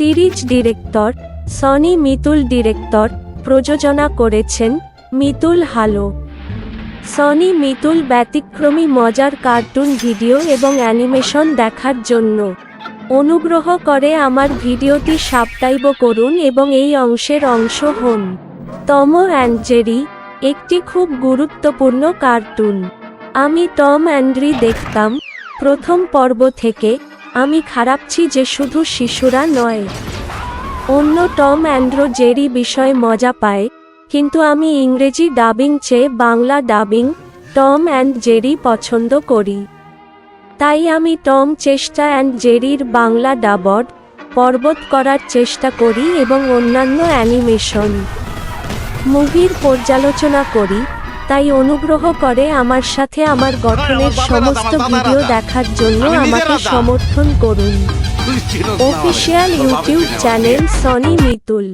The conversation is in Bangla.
Series director Sony Mitul director প্রযোজনা করেছেন মিতুল হালো। সনি মিতুল ব্যতিক্রমী মজার কার্টুন ভিডিও এবং অ্যানিমেশন দেখার জন্য অনুগ্রহ করে আমার ভিডিওটি সাবস্ক্রাইব করুন এবং এই অংশের অংশ হন। টম অ্যান্ড জেরি একটি খুব গুরুত্বপূর্ণ কার্টুন। আমি টম অ্যান্ড্রি দেখতাম প্রথম পর্ব থেকে। আমি খারাপছি যে শুধু শিশুরা নয়, অন্য টম অ্যান্ড জেরি বিষয়ে মজা পায়, কিন্তু আমি ইংরেজি ডাবিং চেয়ে Bangla dubbing Tom and Jerry পছন্দ করি। তাই আমি টম চেষ্টা অ্যান্ড জেরির বাংলা ডাবড পর্বত করার চেষ্টা করি এবং অন্যান্য অ্যানিমেশন মুভির পর্যালোচনা করি। তাই অনুগ্রহ করে আমার সাথে আমার গঠনের সমস্ত ভিডিও দেখার জন্য আমাকে সমর্থন করুন। Official YouTube channel Sony Mitul.